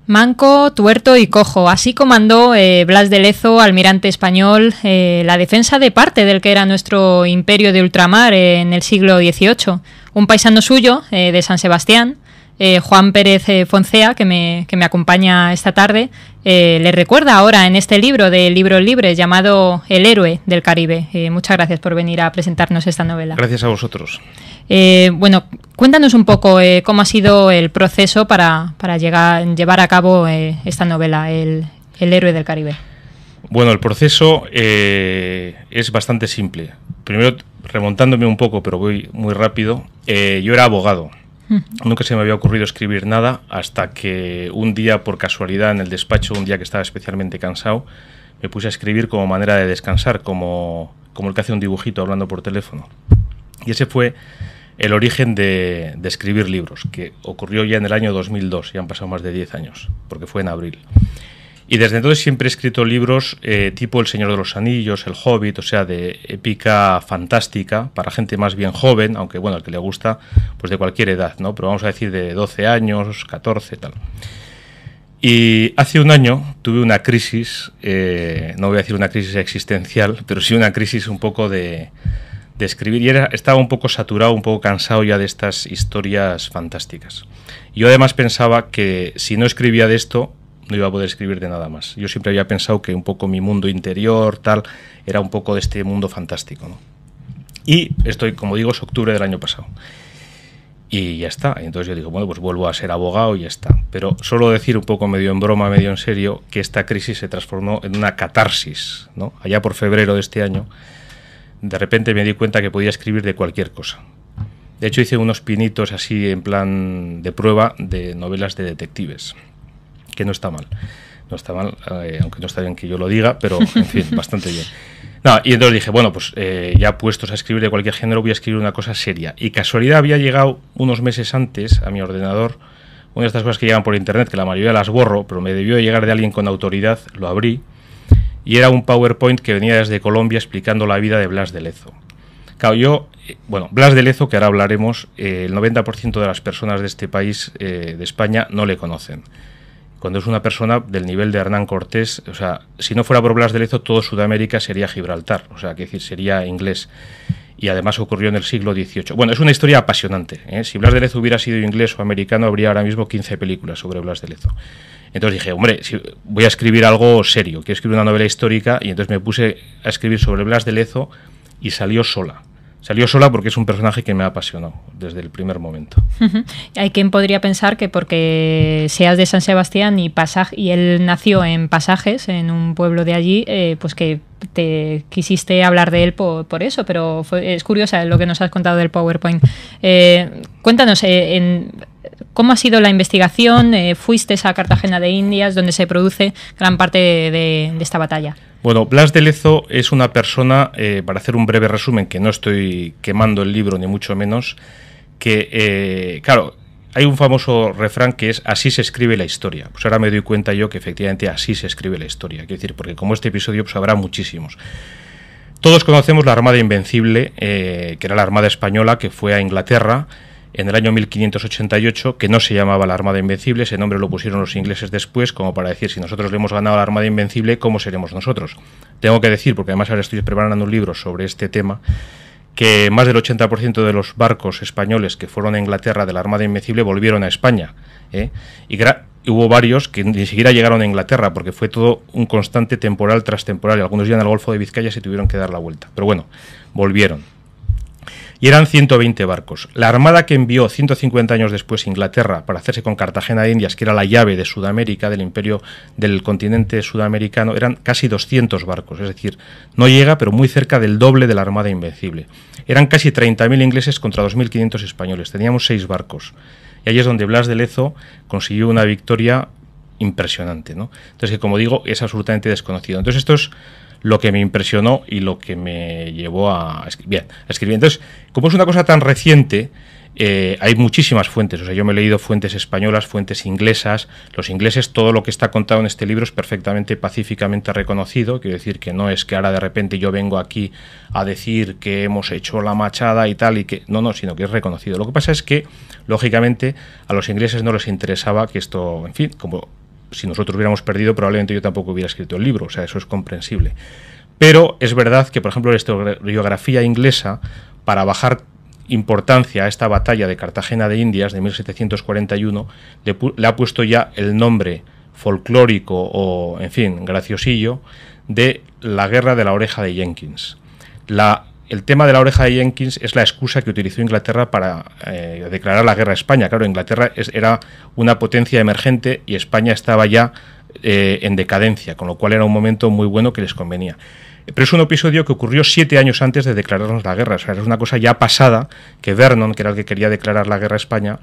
Manco, tuerto y cojo. Así comandó Blas de Lezo, almirante español, la defensa de parte del que era nuestro imperio de ultramar en el siglo XVIII. Un paisano suyo, de San Sebastián, Juan Pérez Foncea, que me acompaña esta tarde, le recuerda ahora en este libro de Libros Libres llamado El héroe del Caribe. Muchas gracias por venir a presentarnos esta novela. Gracias a vosotros. Bueno, cuéntanos un poco cómo ha sido el proceso para llevar a cabo esta novela, El héroe del Caribe. Bueno, el proceso es bastante simple. Primero, remontándome un poco, pero voy muy rápido, yo era abogado. Nunca se me había ocurrido escribir nada hasta que un día, por casualidad, en el despacho, un día que estaba especialmente cansado, me puse a escribir como manera de descansar, como el que hace un dibujito hablando por teléfono. Y ese fue el origen de escribir libros, que ocurrió ya en el año 2002, ya han pasado más de 10 años, porque fue en abril. Y desde entonces siempre he escrito libros tipo El Señor de los Anillos, El Hobbit, o sea, de épica fantástica, para gente más bien joven, aunque bueno, al que le gusta, pues de cualquier edad, ¿no? Pero vamos a decir de 12 años, 14, tal. Y hace un año tuve una crisis, no voy a decir una crisis existencial, pero sí una crisis un poco de escribir, y estaba un poco saturado, un poco cansado ya de estas historias fantásticas. Yo además pensaba que si no escribía de esto, no iba a poder escribir de nada más. Yo siempre había pensado que un poco mi mundo interior, tal, era un poco de este mundo fantástico, ¿no? Y estoy, como digo, es octubre del año pasado. Y ya está. Entonces yo digo, bueno, pues vuelvo a ser abogado y ya está. Pero solo decir un poco medio en broma, medio en serio, que esta crisis se transformó en una catarsis, ¿no? Allá por febrero de este año, de repente me di cuenta que podía escribir de cualquier cosa. De hecho, hice unos pinitos así en plan de prueba de novelas de detectives, que no está mal. No está mal, aunque no está bien que yo lo diga, pero en fin, bastante bien. No, y entonces dije, bueno, pues ya puestos a escribir de cualquier género, voy a escribir una cosa seria. Y casualidad había llegado unos meses antes a mi ordenador una de estas cosas que llegan por internet, que la mayoría las borro, pero me debió llegar de alguien con autoridad, lo abrí, y era un PowerPoint que venía desde Colombia explicando la vida de Blas de Lezo. Claro, Blas de Lezo, que ahora hablaremos, el 90% de las personas de este país, de España, no le conocen. Cuando es una persona del nivel de Hernán Cortés, o sea, si no fuera por Blas de Lezo, todo Sudamérica sería Gibraltar, o sea, que decir, sería inglés. Y además ocurrió en el siglo XVIII. Bueno, es una historia apasionante, ¿eh? Si Blas de Lezo hubiera sido inglés o americano, habría ahora mismo 15 películas sobre Blas de Lezo. Entonces dije, hombre, si voy a escribir algo serio, quiero escribir una novela histórica, y entonces me puse a escribir sobre Blas de Lezo y salió sola. Salió sola porque es un personaje que me ha apasionado desde el primer momento. Hay quien podría pensar que porque seas de San Sebastián y él nació en Pasajes, en un pueblo de allí, pues que te quisiste hablar de él por eso, pero es curiosa lo que nos has contado del PowerPoint. Cuéntanos, ¿cómo ha sido la investigación? ¿Fuiste a Cartagena de Indias, donde se produce gran parte de esta batalla? Bueno, Blas de Lezo es una persona, para hacer un breve resumen, que no estoy quemando el libro ni mucho menos, que, claro, hay un famoso refrán que es así se escribe la historia. Pues ahora me doy cuenta yo que efectivamente así se escribe la historia. Quiero decir, porque como este episodio pues habrá muchísimos. Todos conocemos la Armada Invencible, que era la Armada Española, que fue a Inglaterra en el año 1588, que no se llamaba la Armada Invencible, ese nombre lo pusieron los ingleses después, como para decir, si nosotros le hemos ganado a la Armada Invencible, ¿cómo seremos nosotros? Tengo que decir, porque además ahora estoy preparando un libro sobre este tema, que más del 80% de los barcos españoles que fueron a Inglaterra de la Armada Invencible volvieron a España, ¿eh? Y hubo varios que ni siquiera llegaron a Inglaterra, porque fue todo un constante temporal tras temporal, y algunos ya en el Golfo de Vizcaya se tuvieron que dar la vuelta. Pero bueno, volvieron. Y eran 120 barcos. La armada que envió 150 años después a Inglaterra para hacerse con Cartagena de Indias, que era la llave de Sudamérica, del imperio del continente sudamericano, eran casi 200 barcos. Es decir, no llega, pero muy cerca del doble de la Armada Invencible. Eran casi 30.000 ingleses contra 2.500 españoles. Teníamos 6 barcos. Y ahí es donde Blas de Lezo consiguió una victoria impresionante, ¿no? Entonces, que como digo, es absolutamente desconocido. Entonces, esto es lo que me impresionó y lo que me llevó a escribir. Entonces, como es una cosa tan reciente, hay muchísimas fuentes. O sea, yo me he leído fuentes españolas, fuentes inglesas. Los ingleses, todo lo que está contado en este libro es perfectamente pacíficamente reconocido. Quiero decir que no es que ahora de repente yo vengo aquí a decir que hemos hecho la machada y tal, y que no, sino que es reconocido. Lo que pasa es que, lógicamente, a los ingleses no les interesaba que esto, en fin, como si nosotros hubiéramos perdido, probablemente yo tampoco hubiera escrito el libro, o sea, eso es comprensible. Pero es verdad que, por ejemplo, la historiografía inglesa, para bajar importancia a esta batalla de Cartagena de Indias de 1741, le ha puesto ya el nombre folclórico o, en fin, graciosillo, de la guerra de la oreja de Jenkins. El tema de la oreja de Jenkins es la excusa que utilizó Inglaterra para declarar la guerra a España. Claro, Inglaterra era una potencia emergente y España estaba ya en decadencia, con lo cual era un momento muy bueno que les convenía. Pero es un episodio que ocurrió 7 años antes de declararnos la guerra. O sea, es una cosa ya pasada que Vernon, que era el que quería declarar la guerra a España,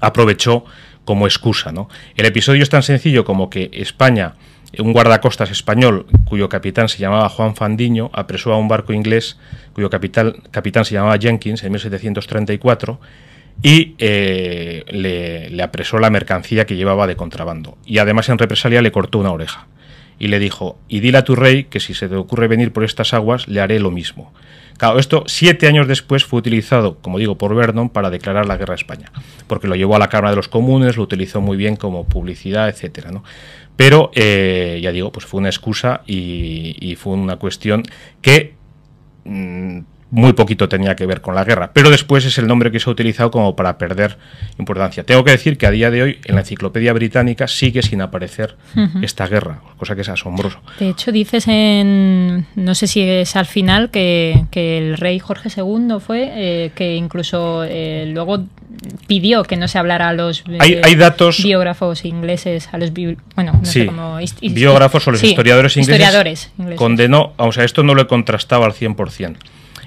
aprovechó como excusa, ¿no? El episodio es tan sencillo como que España, un guardacostas español cuyo capitán se llamaba Juan Fandiño, apresó a un barco inglés cuyo capitán se llamaba Jenkins en 1734 y le apresó la mercancía que llevaba de contrabando. Y además en represalia le cortó una oreja. Y le dijo, y dile a tu rey que si se te ocurre venir por estas aguas, le haré lo mismo. Claro, esto 7 años después fue utilizado, como digo, por Vernon para declarar la guerra a España, porque lo llevó a la Cámara de los Comunes, lo utilizó muy bien como publicidad, etcétera, ¿no? Pero, ya digo, pues fue una excusa y fue una cuestión que muy poquito tenía que ver con la guerra, pero después es el nombre que se ha utilizado como para perder importancia. Tengo que decir que a día de hoy en la Enciclopedia Británica sigue sin aparecer esta guerra, cosa que es asombroso. De hecho, dices no sé si es al final, que el rey Jorge II fue, que incluso luego pidió que no se hablara a los hay datos, biógrafos ingleses, a los no sí, sé cómo, biógrafos o los sí, historiadores ingleses, ingleses. Condenó, o sea, esto no lo he contrastado al 100%.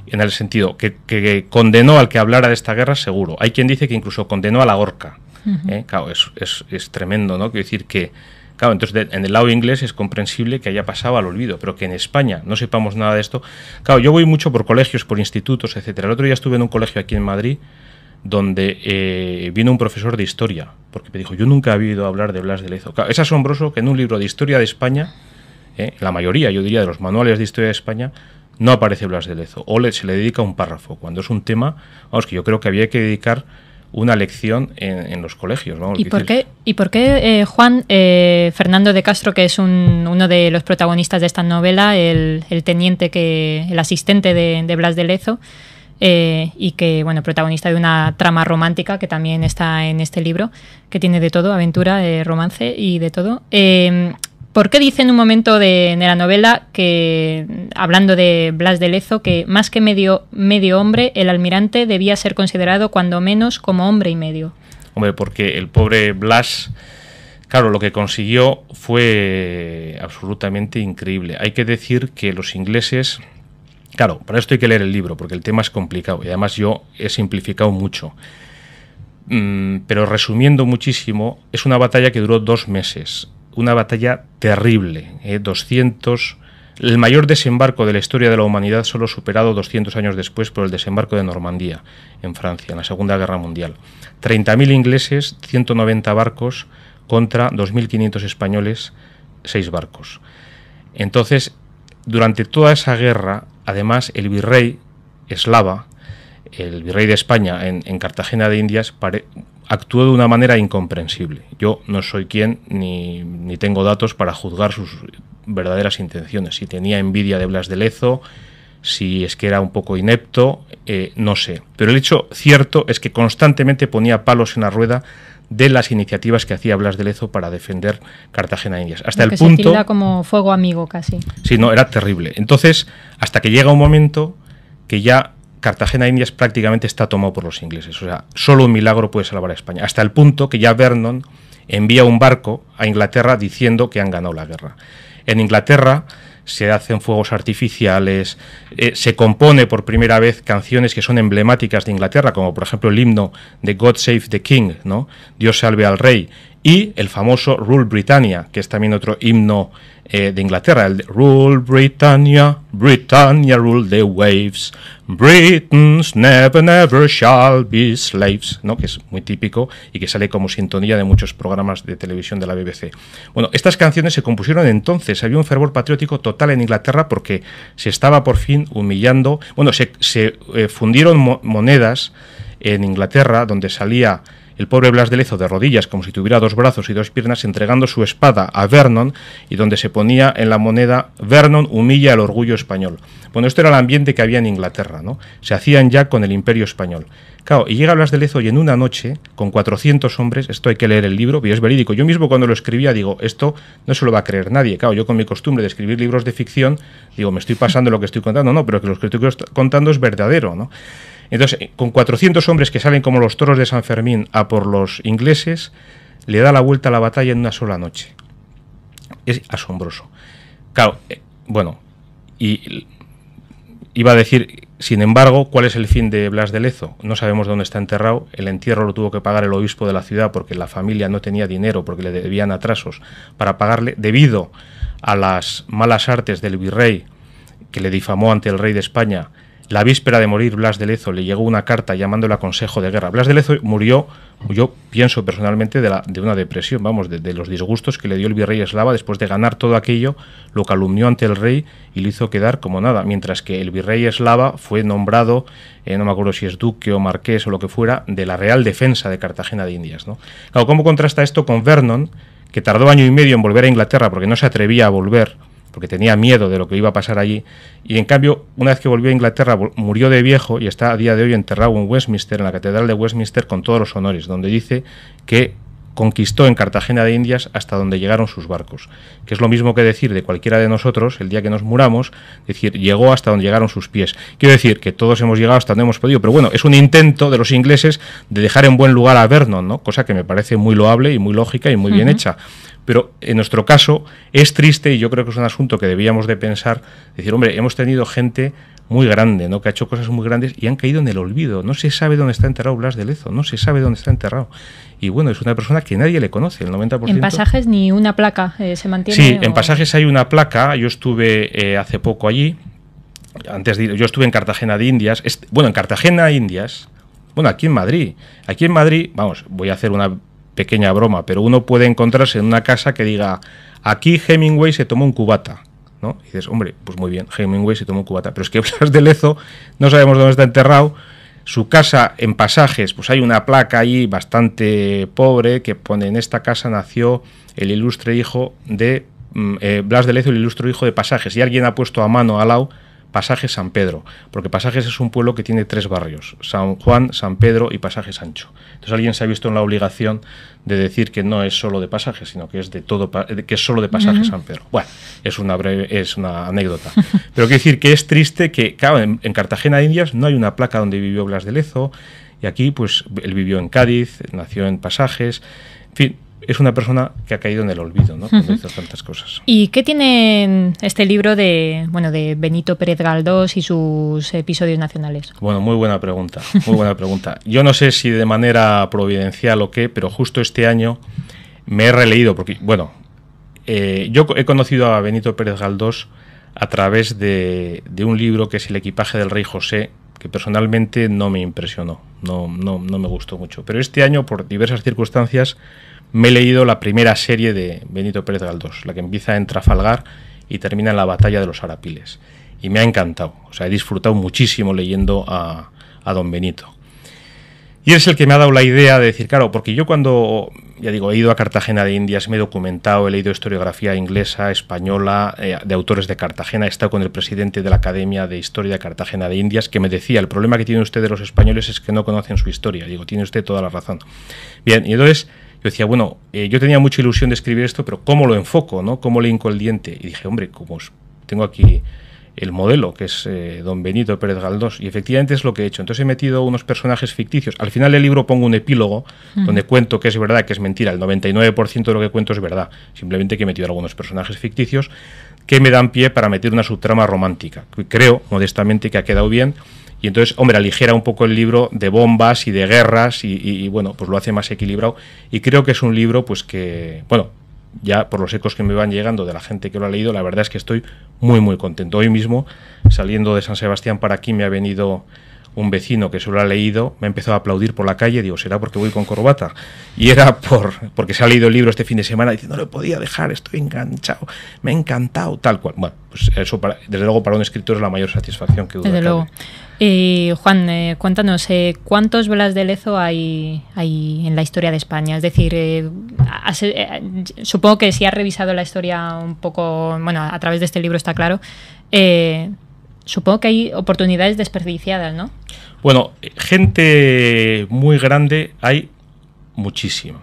En el sentido que condenó al que hablara de esta guerra, seguro. Hay quien dice que incluso condenó a la horca. Claro, es tremendo, ¿no? Quiero decir que, claro, entonces en el lado inglés es comprensible que haya pasado al olvido, pero que en España no sepamos nada de esto. Claro, yo voy mucho por colegios, por institutos, etcétera. El otro día estuve en un colegio aquí en Madrid donde vino un profesor de historia, porque me dijo, yo nunca he oído hablar de Blas de Lezo. Claro, es asombroso que en un libro de historia de España, la mayoría, yo diría, de los manuales de historia de España, no aparece Blas de Lezo, o se le dedica un párrafo, cuando es un tema, vamos, que yo creo que había que dedicar una lección en los colegios. Vamos, ¿Y por qué Juan Fernando de Castro, que es uno de los protagonistas de esta novela, el teniente, el asistente de Blas de Lezo, y que, bueno, protagonista de una trama romántica que también está en este libro, que tiene de todo, aventura, romance y de todo, ¿por qué dice en un momento de la novela, que hablando de Blas de Lezo, que más que medio hombre, el almirante debía ser considerado cuando menos como hombre y medio? Hombre, porque el pobre Blas, claro, lo que consiguió fue absolutamente increíble. Hay que decir que los ingleses, claro, para esto hay que leer el libro, porque el tema es complicado, y además yo he simplificado mucho. Pero resumiendo muchísimo, es una batalla que duró 2 meses. Una batalla terrible, 200... El mayor desembarco de la historia de la humanidad, solo superado 200 años después por el desembarco de Normandía, en Francia, en la Segunda Guerra Mundial. 30.000 ingleses, 190 barcos, contra 2.500 españoles, 6 barcos. Entonces, durante toda esa guerra, además, el virrey Eslava, el virrey de España en Cartagena de Indias, actuó de una manera incomprensible. Yo no soy quien ni tengo datos para juzgar sus verdaderas intenciones. Si tenía envidia de Blas de Lezo, si es que era un poco inepto, no sé. Pero el hecho cierto es que constantemente ponía palos en la rueda de las iniciativas que hacía Blas de Lezo para defender Cartagena de Indias. Hasta el punto... se tilda como fuego amigo casi. Sí, no, era terrible. Entonces, hasta que llega un momento que ya Cartagena de Indias prácticamente está tomado por los ingleses. O sea, solo un milagro puede salvar a España. Hasta el punto que ya Vernon envía un barco a Inglaterra diciendo que han ganado la guerra. En Inglaterra se hacen fuegos artificiales, se compone por primera vez canciones que son emblemáticas de Inglaterra, como por ejemplo el himno de God Save the King, ¿no? Dios salve al rey, y el famoso Rule Britannia, que es también otro himno de Inglaterra, el de Rule Britannia, Britannia rule the waves, Britons never never shall be slaves, ¿no? Que es muy típico y que sale como sintonía de muchos programas de televisión de la BBC. Bueno, estas canciones se compusieron entonces, había un fervor patriótico total en Inglaterra porque se estaba por fin humillando, bueno, se fundieron monedas en Inglaterra donde salía el pobre Blas de Lezo de rodillas, como si tuviera 2 brazos y 2 piernas, entregando su espada a Vernon, y donde se ponía en la moneda: Vernon humilla el orgullo español. Bueno, esto era el ambiente que había en Inglaterra, ¿no? Se hacían ya con el Imperio español. Claro, y llega Blas de Lezo y en una noche, con 400 hombres, esto hay que leer el libro, y es verídico. Yo mismo cuando lo escribía digo, esto no se lo va a creer nadie. Claro, yo con mi costumbre de escribir libros de ficción, digo, me estoy pasando lo que estoy contando. No, pero que lo que estoy contando es verdadero, ¿no? Entonces, con 400 hombres que salen como los toros de San Fermín a por los ingleses, le da la vuelta a la batalla en una sola noche. Es asombroso. Claro, bueno, y iba a decir, sin embargo, ¿cuál es el fin de Blas de Lezo? No sabemos dónde está enterrado. El entierro lo tuvo que pagar el obispo de la ciudad porque la familia no tenía dinero, porque le debían atrasos para pagarle, debido a las malas artes del virrey, que le difamó ante el rey de España. La víspera de morir Blas de Lezo le llegó una carta llamándole a consejo de guerra. Blas de Lezo murió, yo pienso personalmente, de una depresión, vamos, de los disgustos que le dio el virrey eslava después de ganar todo aquello. Lo calumnió ante el rey y lo hizo quedar como nada, mientras que el virrey eslava fue nombrado, no me acuerdo si es duque o marqués o lo que fuera, de la Real Defensa de Cartagena de Indias, ¿no? Claro, ¿cómo contrasta esto con Vernon, que tardó 1 año y medio en volver a Inglaterra porque no se atrevía a volver, porque tenía miedo de lo que iba a pasar allí, y en cambio, una vez que volvió a Inglaterra, murió de viejo y está a día de hoy enterrado en Westminster, en la Catedral de Westminster, con todos los honores, donde dice que conquistó en Cartagena de Indias hasta donde llegaron sus barcos, que es lo mismo que decir de cualquiera de nosotros, el día que nos muramos, decir, llegó hasta donde llegaron sus pies. Quiero decir que todos hemos llegado hasta donde hemos podido, pero bueno, es un intento de los ingleses de dejar en buen lugar a Vernon, ¿no? Cosa que me parece muy loable y muy lógica y muy bien hecha. Pero en nuestro caso es triste, y yo creo que es un asunto que debíamos de pensar, decir, hombre, hemos tenido gente muy grande, ¿no?, que ha hecho cosas muy grandes y han caído en el olvido. No se sabe dónde está enterrado Blas de Lezo, no se sabe dónde está enterrado. Y bueno, es una persona que nadie le conoce, el 90%. En Pasajes ni una placa se mantiene. Sí, en Pasajes hay una placa. Yo estuve hace poco allí. Yo estuve en Cartagena de Indias. Bueno, en Cartagena de Indias, bueno, aquí en Madrid. Aquí en Madrid, vamos, voy a hacer una pequeña broma, pero uno puede encontrarse en una casa que diga, aquí Hemingway se tomó un cubata, ¿no? Y dices, hombre, pues muy bien, Hemingway se tomó un cubata, pero es que Blas de Lezo no sabemos dónde está enterrado. Su casa en Pasajes, pues hay una placa ahí bastante pobre que pone: en esta casa nació el ilustre hijo de Blas de Lezo, el ilustre hijo de Pasajes, y alguien ha puesto a mano al lado Pasajes San Pedro, porque Pasajes es un pueblo que tiene 3 barrios: San Juan, San Pedro y Pasajes Ancho. Entonces alguien se ha visto en la obligación de decir que no es solo de Pasajes, sino que es de todo, que es solo de Pasajes San Pedro. Bueno, es una anécdota. Pero quiero decir que es triste que, claro, en Cartagena de Indias no hay una placa donde vivió Blas de Lezo, y aquí pues él vivió en Cádiz, nació en Pasajes, en fin. Es una persona que ha caído en el olvido, ¿no?, cuando hizo tantas cosas. ¿Y qué tiene este libro de Benito Pérez Galdós y sus episodios nacionales? Bueno, muy buena pregunta, muy buena pregunta. Yo no sé si de manera providencial o qué, pero justo este año me he releído, porque, bueno, yo he conocido a Benito Pérez Galdós a través de un libro que es El equipaje del rey José, que personalmente no me impresionó, no me gustó mucho. Pero este año, por diversas circunstancias, me he leído la primera serie de Benito Pérez Galdós, la que empieza en Trafalgar y termina en la batalla de los Arapiles. Y me ha encantado, o sea, he disfrutado muchísimo leyendo a don Benito. Y es el que me ha dado la idea de decir, claro, porque yo cuando, ya digo, he ido a Cartagena de Indias, me he documentado, he leído historiografía inglesa, española, de autores de Cartagena, he estado con el presidente de la Academia de Historia de Cartagena de Indias, que me decía, el problema que tienen ustedes los españoles es que no conocen su historia. Digo, tiene usted toda la razón. Bien, y entonces yo decía, bueno, yo tenía mucha ilusión de escribir esto, pero ¿cómo lo enfoco, no? ¿Cómo le hinco el diente? Y dije, hombre, como tengo aquí el modelo, que es don Benito Pérez Galdós, y efectivamente es lo que he hecho. Entonces he metido unos personajes ficticios. Al final del libro pongo un epílogo donde cuento que es verdad, que es mentira. El 99% de lo que cuento es verdad. Simplemente que he metido algunos personajes ficticios que me dan pie para meter una subtrama romántica. Creo, modestamente, que ha quedado bien. Y entonces, hombre, aligera un poco el libro de bombas y de guerras y bueno, pues lo hace más equilibrado. Y creo que es un libro, pues que, bueno, ya por los ecos que me van llegando de la gente que lo ha leído, la verdad es que estoy muy, muy contento. Hoy mismo, saliendo de San Sebastián para aquí, me ha venido un vecino que se lo ha leído me ha empezado a aplaudir por la calle. Digo, será porque voy con corbata. Y era porque se ha leído el libro este fin de semana. Dice, no lo podía dejar, estoy enganchado, me ha encantado, tal cual. Bueno, pues eso desde luego para un escritor es la mayor satisfacción que duda desde cabe. Luego. Y Juan, cuéntanos, ¿cuántos Blas de Lezo hay en la historia de España? Es decir, supongo que si has revisado la historia un poco, bueno, a través de este libro está claro, supongo que hay oportunidades desperdiciadas, ¿no? Bueno, gente muy grande hay muchísima.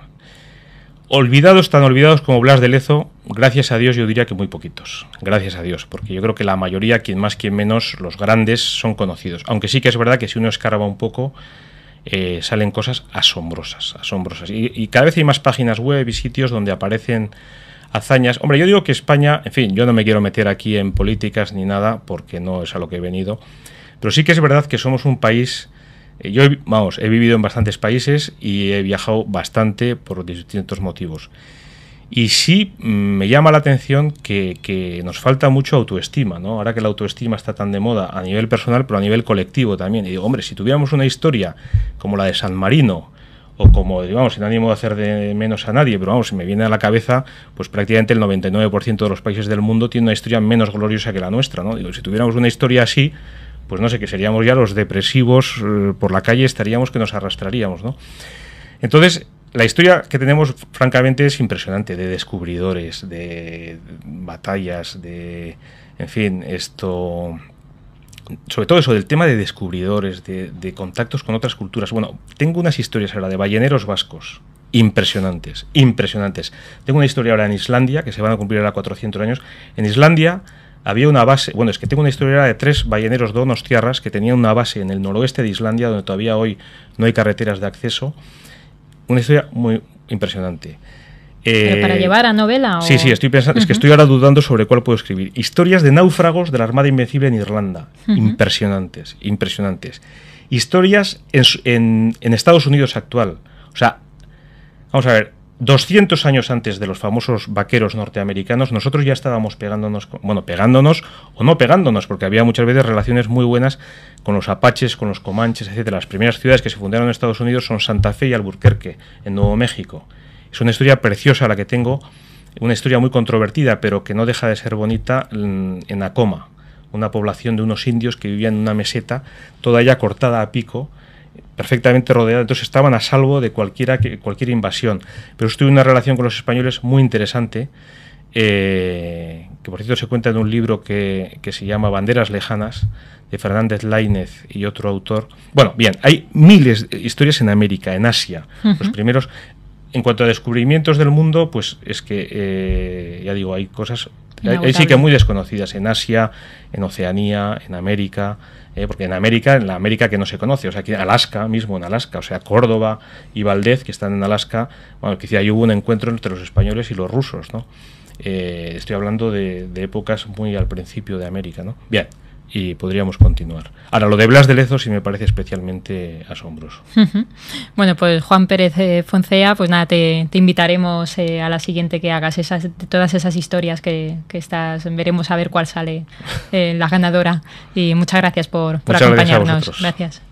Olvidados, tan olvidados como Blas de Lezo, gracias a Dios yo diría que muy poquitos. Gracias a Dios, porque yo creo que la mayoría, quien más, quien menos, los grandes son conocidos. Aunque sí que es verdad que si uno escarba un poco, salen cosas asombrosas, asombrosas. Y cada vez hay más páginas web y sitios donde aparecen hazañas. Hombre, yo digo que España, en fin, yo no me quiero meter aquí en políticas ni nada, porque no es a lo que he venido, pero sí que es verdad que somos un país... Yo, he vivido en bastantes países y he viajado bastante por distintos motivos. Y sí me llama la atención que nos falta mucho autoestima, ¿no? Ahora que la autoestima está tan de moda a nivel personal, pero a nivel colectivo también. Y digo, hombre, si tuviéramos una historia como la de San Marino, o como, digamos, sin ánimo de hacer de menos a nadie, pero vamos, se me viene a la cabeza, pues prácticamente el 99% de los países del mundo tiene una historia menos gloriosa que la nuestra, ¿no? Digo, si tuviéramos una historia así, pues no sé, que seríamos ya los depresivos por la calle, estaríamos que nos arrastraríamos, ¿no? Entonces, la historia que tenemos, francamente, es impresionante, de descubridores, de batallas, de... En fin, sobre todo eso, del tema de descubridores, de contactos con otras culturas. Bueno, tengo unas historias ahora de balleneros vascos impresionantes, impresionantes. Tengo una historia ahora en Islandia, que se van a cumplir ahora 400 años. En Islandia había una base, bueno, es que tengo una historia de 3 balleneros donostiarras que tenían una base en el noroeste de Islandia, donde todavía hoy no hay carreteras de acceso. Una historia muy impresionante. ¿Pero para llevar a novela? Sí, estoy pensando, es que estoy ahora dudando sobre cuál puedo escribir. Historias de náufragos de la Armada Invencible en Irlanda. Impresionantes, impresionantes. Historias en Estados Unidos actual. O sea, vamos a ver, 200 años antes de los famosos vaqueros norteamericanos, nosotros ya estábamos pegándonos o no pegándonos, porque había muchas veces relaciones muy buenas con los apaches, con los comanches, etcétera. Las primeras ciudades que se fundaron en Estados Unidos son Santa Fe y Albuquerque, en Nuevo México. Es una historia preciosa la que tengo, una historia muy controvertida, pero que no deja de ser bonita, en Acoma, una población de unos indios que vivían en una meseta, toda ella cortada a pico, perfectamente rodeada, entonces estaban a salvo de cualquier invasión. Pero estuve en una relación con los españoles muy interesante, que por cierto se cuenta en un libro que se llama Banderas Lejanas, de Fernández Laínez y otro autor. Bueno, bien, hay miles de historias en América, en Asia, los primeros. En cuanto a descubrimientos del mundo, pues es que, ya digo, hay cosas, hay sí que muy desconocidas en Asia, en Oceanía, en América, porque en la América que no se conoce, o sea, que Alaska mismo, en Alaska, o sea, Córdoba y Valdez, que están en Alaska, bueno, quizá ahí hubo un encuentro entre los españoles y los rusos, ¿no? Estoy hablando de épocas muy al principio de América, ¿no? Bien, y podríamos continuar. Ahora, lo de Blas de Lezo sí me parece especialmente asombroso. Bueno, pues Juan Pérez Foncea, pues nada, te invitaremos a la siguiente que hagas todas esas historias que veremos a ver cuál sale la ganadora. Y muchas gracias por acompañarnos. Gracias a vosotros. Gracias.